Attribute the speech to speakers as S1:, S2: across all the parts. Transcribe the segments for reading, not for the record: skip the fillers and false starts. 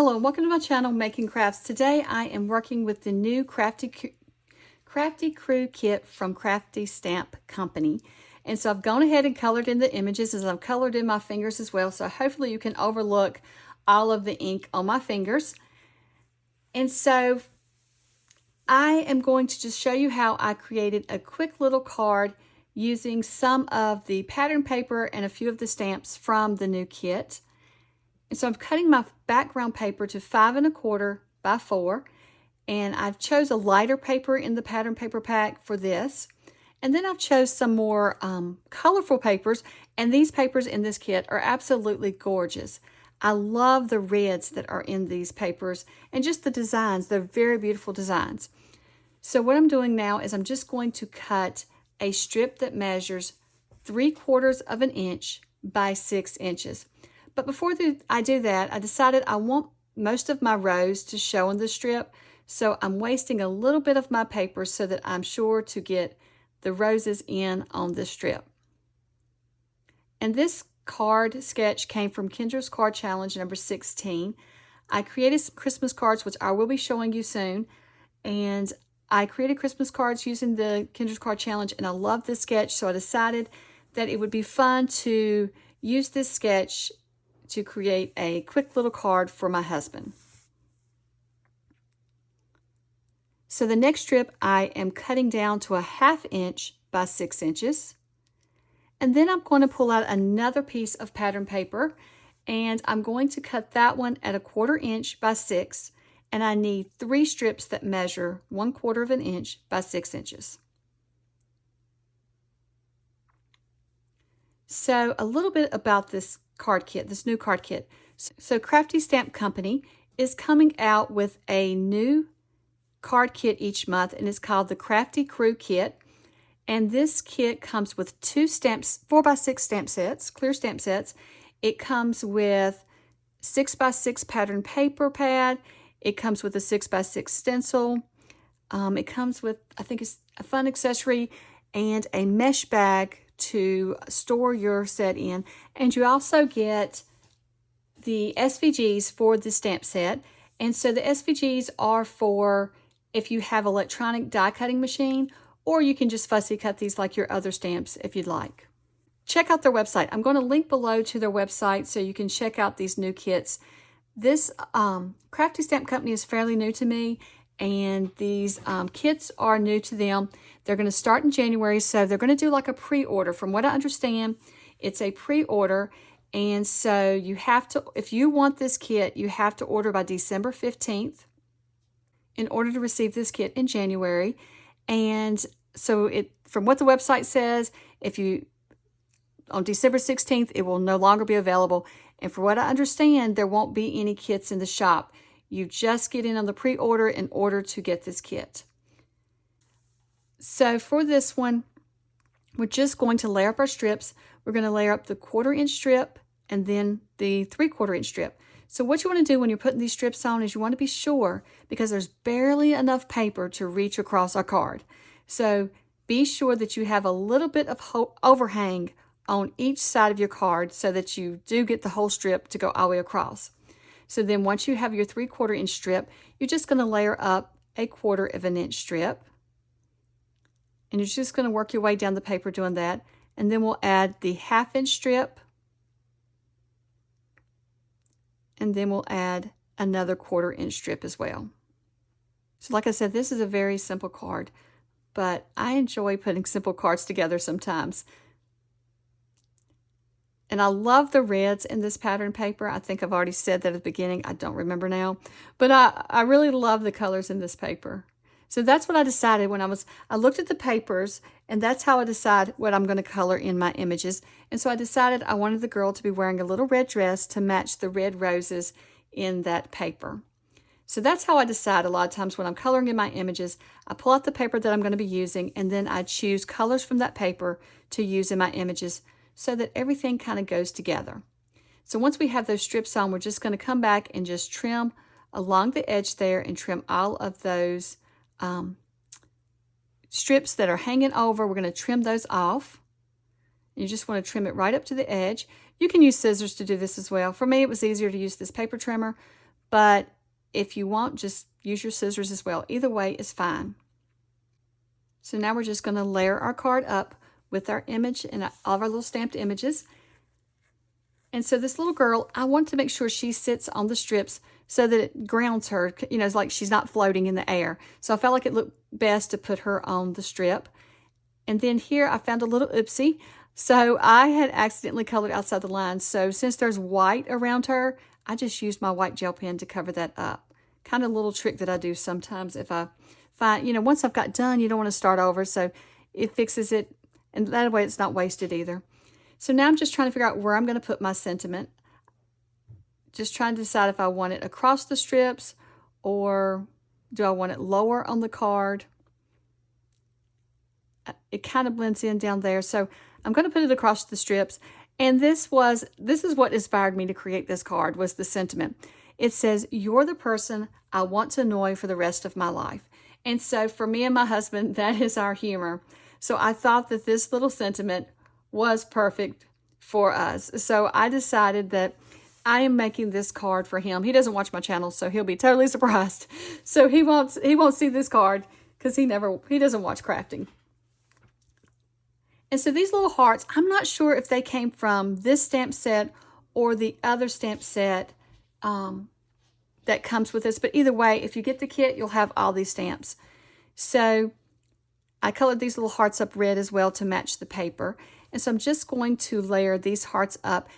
S1: Hello, welcome to my channel, Making Crafts. Today I am working with the new Crafty Crew kit from Crafty Stamp Company. And so I've gone ahead and colored in the images as I've colored in my fingers as well. So hopefully you can overlook all of the ink on my fingers. And so I am going to just show you how I created a quick little card using some of the pattern paper and a few of the stamps from the new kit. And so I'm cutting my background paper to 5 1/4 by 4, and I've chose a lighter paper in the pattern paper pack for this. And then I've chose some more colorful papers, and these papers in this kit are absolutely gorgeous. I love the reds that are in these papers and just the designs. They're very beautiful designs. So what I'm doing now is I'm just going to cut a strip that measures 3/4 of an inch by 6 inches. But before I do that, I decided I want most of my rows to show on the strip, so I'm wasting a little bit of my paper so that I'm sure to get the roses in on the strip. And this card sketch came from Kendra's Card Challenge number 16. I created some Christmas cards, which I will be showing you soon, and I created Christmas cards using the Kendra's Card Challenge, and I love this sketch, so I decided that it would be fun to use this sketch to create a quick little card for my husband. So the next strip I am cutting down to a 1/2 inch by 6 inches. And then I'm going to pull out another piece of pattern paper, and I'm going to cut that one at 1/4 inch by 6. And I need 3 strips that measure 1/4 of an inch by 6 inches. So a little bit about this card kit, this new card kit. So Crafty Stamp Company is coming out with a new card kit each month, and it's called the Crafty Crew Kit. And this kit comes with 2 stamps, 4x6 stamp sets, clear stamp sets. It comes with 6x6 pattern paper pad. It comes with a 6x6 stencil. It comes with, I think it's a fun accessory and a mesh bag to store your set in. And you also get the SVGs for the stamp set. And so the SVGs are for if you have electronic die cutting machine, or you can just fussy cut these like your other stamps if you'd like. Check out their website. I'm going to link below to their website so you can check out these new kits. This Crafty Stamp Company is fairly new to me, and these kits are new to them. They're going to start in January, so they're going to do like a pre-order. From what I understand, it's a pre-order, and so you have to, if you want this kit, you have to order by December 15th in order to receive this kit in January. And so from what the website says, on December 16th, it will no longer be available. And for what I understand, there won't be any kits in the shop. You just get in on the pre-order in order to get this kit. So for this one, we're just going to layer up our strips. We're going to layer up the 1/4 inch strip and then the 3/4 inch strip. So what you want to do when you're putting these strips on is you want to be sure, because there's barely enough paper to reach across our card. So be sure that you have a little bit of overhang on each side of your card so that you do get the whole strip to go all the way across. So then once you have your 3/4 inch strip, you're just going to layer up a 1/4 of an inch strip. And you're just going to work your way down the paper doing that. And then we'll add the 1/2 inch strip. And then we'll add another 1/4 inch strip as well. So like I said, this is a very simple card, but I enjoy putting simple cards together sometimes. And I love the reds in this pattern paper. I think I've already said that at the beginning. I don't remember now. But I really love the colors in this paper. So that's what I decided when I looked at the papers, and that's how I decide what I'm going to color in my images. And so I decided I wanted the girl to be wearing a little red dress to match the red roses in that paper. So that's how I decide a lot of times when I'm coloring in my images. I pull out the paper that I'm going to be using, and then I choose colors from that paper to use in my images so that everything kind of goes together. So once we have those strips on, we're just going to come back and just trim along the edge there and trim all of those strips that are hanging over. We're going to trim those off. You just want to trim it right up to the edge. You can use scissors to do this as well. For me, it was easier to use this paper trimmer, but if you want, just use your scissors as well. Either way is fine. So now we're just going to layer our card up with our image and all of our little stamped images. And so this little girl, I want to make sure she sits on the strips so that it grounds her, you know, it's like she's not floating in the air. So I felt like it looked best to put her on the strip. And then here I found a little oopsie. So I had accidentally colored outside the line. So since there's white around her, I just used my white gel pen to cover that up. Kind of a little trick that I do sometimes if I find, you know, once I've got done, you don't want to start over. So it fixes it, and that way it's not wasted either. So now I'm just trying to figure out where I'm going to put my sentiment. Just trying to decide if I want it across the strips or do I want it lower on the card. It kind of blends in down there. So I'm going to put it across the strips. And this is what inspired me to create this card, was the sentiment. It says, "You're the person I want to annoy for the rest of my life." And so for me and my husband, that is our humor. So I thought that this little sentiment was perfect for us. So I decided that I am making this card for him. He doesn't watch my channel, so he'll be totally surprised. So he won't see this card because he doesn't watch crafting. And so these little hearts, I'm not sure if they came from this stamp set or the other stamp set that comes with this. But either way, if you get the kit, you'll have all these stamps. So I colored these little hearts up red as well to match the paper. And so I'm just going to layer these hearts up.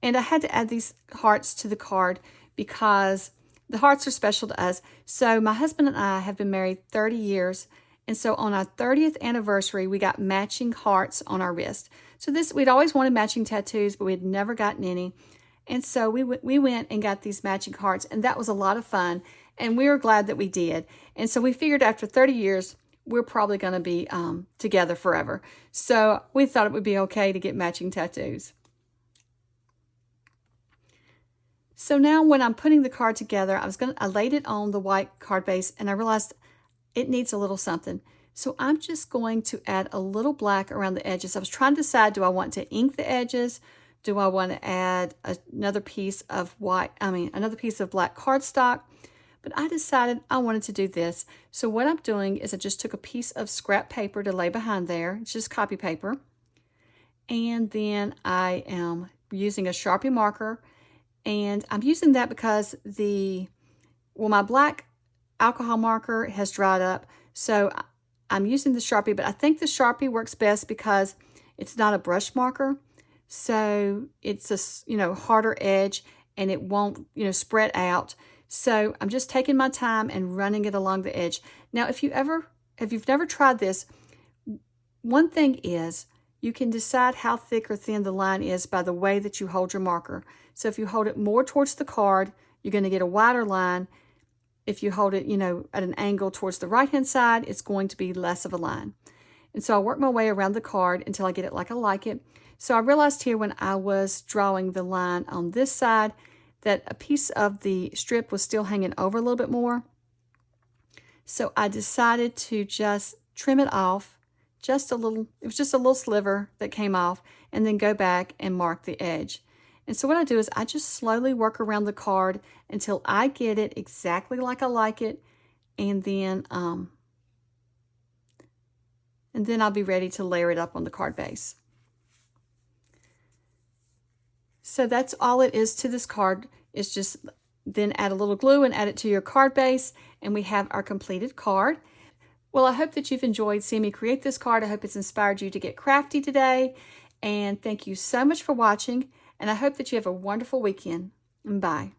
S1: And I had to add these hearts to the card because the hearts are special to us. So my husband and I have been married 30 years. And so on our 30th anniversary, we got matching hearts on our wrist. So we'd always wanted matching tattoos, but we had never gotten any. And so we went and got these matching hearts, and that was a lot of fun. And we were glad that we did. And so we figured after 30 years, we're probably going to be together forever. So we thought it would be okay to get matching tattoos. So now when I'm putting the card together, I laid it on the white card base, and I realized it needs a little something. So I'm just going to add a little black around the edges. I was trying to decide, do I want to ink the edges? Do I want to add another piece of black cardstock? But I decided I wanted to do this. So what I'm doing is I just took a piece of scrap paper to lay behind there. It's just copy paper. And then I am using a Sharpie marker. And I'm using that because my black alcohol marker has dried up. So I'm using the Sharpie, but I think the Sharpie works best because it's not a brush marker. So it's a, harder edge and it won't, spread out. So I'm just taking my time and running it along the edge. Now, if you've never tried this, one thing is you can decide how thick or thin the line is by the way that you hold your marker. So if you hold it more towards the card, you're going to get a wider line. If you hold it, at an angle towards the right-hand side, it's going to be less of a line. And so I work my way around the card until I get it like I like it. So I realized here when I was drawing the line on this side that a piece of the strip was still hanging over a little bit more. So I decided to just trim it off just a little. It was just a little sliver that came off, and then go back and mark the edge. And so what I do is I just slowly work around the card until I get it exactly like I like it, and then I'll be ready to layer it up on the card base. So that's all it is to this card. It's just then add a little glue and add it to your card base, and we have our completed card. Well, I hope that you've enjoyed seeing me create this card. I hope it's inspired you to get crafty today, and thank you so much for watching, and I hope that you have a wonderful weekend. Bye.